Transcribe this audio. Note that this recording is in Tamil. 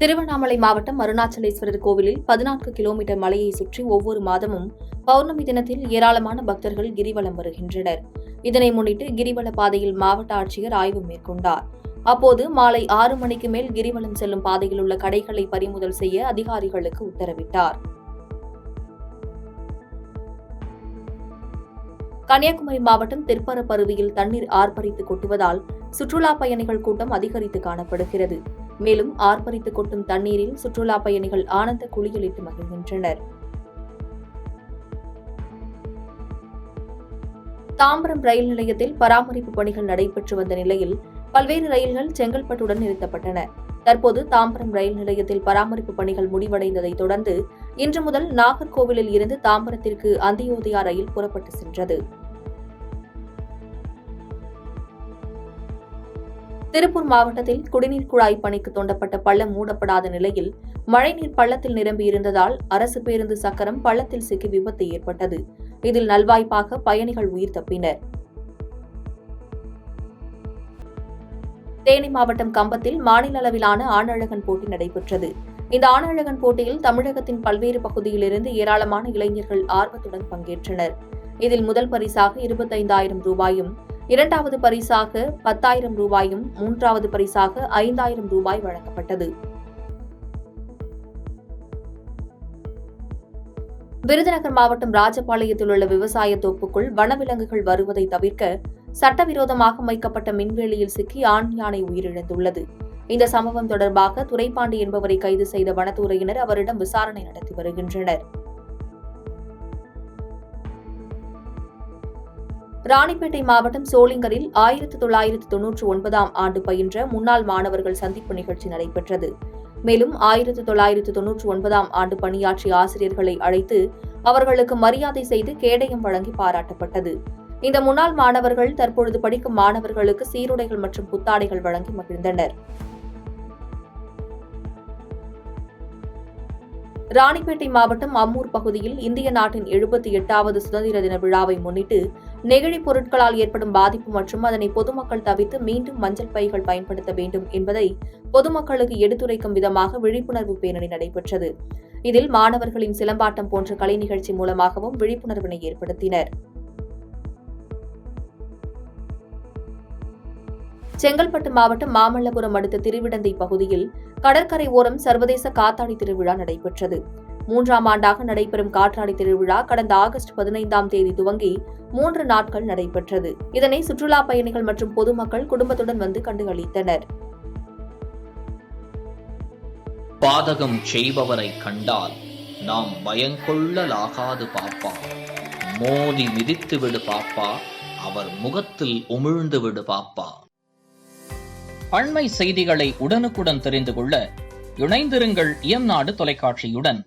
திருவண்ணாமலை மாவட்டம் அருணாச்சலேஸ்வரர் கோவிலில் 14 கிலோமீட்டர் மலையை சுற்றி ஒவ்வொரு மாதமும் பௌர்ணமி தினத்தில் ஏராளமான பக்தர்கள் கிரிவலம் வருகின்றனர். இதனை முன்னிட்டு கிரிவல பாதையில் மாவட்ட ஆட்சியர் ஆய்வு மேற்கொண்டார். அப்போது மாலை 6 மணிக்கு மேல் கிரிவலம் செல்லும் பாதையில் உள்ள கடைகளை பறிமுதல் செய்ய அதிகாரிகளுக்கு உத்தரவிட்டார். கன்னியாகுமரி மாவட்டம் திருப்பரப்பருவியில் தண்ணீர் ஆர்ப்பரித்து கொட்டுவதால் சுற்றுலா பயணிகள் கூட்டம் அதிகரித்து காணப்படுகிறது. மேலும் ஆர்ப்பரித்து கொட்டும் தண்ணீரில் சுற்றுலா பயணிகள் ஆனந்த குளியலிட்டு மகிழ்கின்றனர். தாம்பரம் ரயில் நிலையத்தில் பராமரிப்பு பணிகள் நடைபெற்று வந்த நிலையில் பல்வேறு ரயில்கள் செங்கல்பட்டுடன் நிறுத்தப்பட்டன. தற்போது தாம்பரம் ரயில் நிலையத்தில் பராமரிப்பு பணிகள் முடிவடைந்ததை தொடர்ந்து இன்று முதல் நாகர்கோவிலில் இருந்து தாம்பரத்திற்கு அந்தியோதயா ரயில் புறப்பட்டு சென்றது. திருப்பூர் மாவட்டத்தில் குடிநீர் குழாய் பணிக்கு தோண்டப்பட்ட பள்ளம் மூடப்படாத நிலையில் மழைநீர் பள்ளத்தில் நிரம்பியிருந்ததால் அரசு பேருந்து சக்கரம் பள்ளத்தில் சிக்கி விபத்து ஏற்பட்டது. இதில் நல்வாய்ப்பாக பயணிகள் உயிர் தப்பினர். தேனி மாவட்டம் கம்பத்தில் மாநில அளவிலான ஆணழகன் போட்டி நடைபெற்றது. இந்த ஆணழகன் போட்டியில் தமிழகத்தின் பல்வேறு பகுதியிலிருந்து ஏராளமான இளைஞர்கள் ஆர்வத்துடன் பங்கேற்றனர். இதில் முதல் பரிசாக 25,000 ரூபாயும், இரண்டாவது பரிசாக 10,000 ரூபாயும், மூன்றாவது பரிசாக 5,000 ரூபாய் வழங்கப்பட்டது. விருதுநகர் மாவட்டம் ராஜபாளையத்தில் உள்ள விவசாய தோப்புக்குள் வனவிலங்குகள் வருவதை தவிர்க்க சட்டவிரோதமாக அமைக்கப்பட்ட மின்வேலியில் சிக்கி ஆண் யானை உயிரிழந்துள்ளது. இந்த சம்பவம் தொடர்பாக துரைப்பாண்டி என்பவரை கைது செய்த வனத்துறையினர் அவரிடம் விசாரணை நடத்தி வருகின்றனர். ராணிப்பேட்டை மாவட்டம் சோளிங்கரில் 1999ஆம் ஆண்டு பயின்ற முன்னாள் மாணவர்கள் சந்திப்பு நிகழ்ச்சி நடைபெற்றது. மேலும் 1999ஆம் ஆண்டு பணியாற்றிய ஆசிரியர்களை அழைத்து அவர்களுக்கு மரியாதை செய்து கேடயம் வழங்கி பாராட்டப்பட்டது. இந்த முன்னாள் மாணவர்கள் தற்பொழுது படிக்கும் மாணவர்களுக்கு சீருடைகள் மற்றும் புத்தாடைகள் வழங்கி மகிழ்ந்தனர். ராணிப்பேட்டை மாவட்டம் அம்மூர் பகுதியில் இந்திய நாட்டின் 78வது சுதந்திர தின விழாவை முன்னிட்டு நெகிழி பொருட்களால் ஏற்படும் பாதிப்பு மற்றும் அதனை பொதுமக்கள் தவிர்த்து மீண்டும் மஞ்சள் பைகள் பயன்படுத்த வேண்டும் என்பதை பொதுமக்களுக்கு எடுத்துரைக்கும் விதமாக விழிப்புணர்வு பேரணி நடைபெற்றது. இதில் மாணவர்களின் சிலம்பாட்டம் போன்ற கலை நிகழ்ச்சி மூலமாகவும் விழிப்புணர்வினை ஏற்படுத்தினர். செங்கல்பட்டு மாவட்டம் மாமல்லபுரம் அடுத்த திருவிடந்தை பகுதியில் கடற்கரை ஓரம் சர்வதேச காத்தாடி திருவிழா நடைபெற்றது. 3ஆம் ஆண்டாக நடைபெறும் காற்றாடி திருவிழா கடந்த ஆகஸ்ட் 15ஆம் தேதி துவங்கி 3 நாட்கள் நடைபெற்றது. இதனை சுற்றுலா பயணிகள் மற்றும் பொதுமக்கள் குடும்பத்துடன் வந்து கண்டுகளித்தனர். பாதகம் செய்பவரை கண்டால் நாம் பயங்கொள்ளலாகாது பாப்பா, மோதி மிதித்து விடு பாப்பா, அவர் முகத்தில் உமிழ்ந்து விடு பாப்பா. அண்மை செய்திகளை உடனுக்குடன் தெரிந்து கொள்ள இணைந்திருங்கள் இயம்நாடு தொலைக்காட்சியுடன்.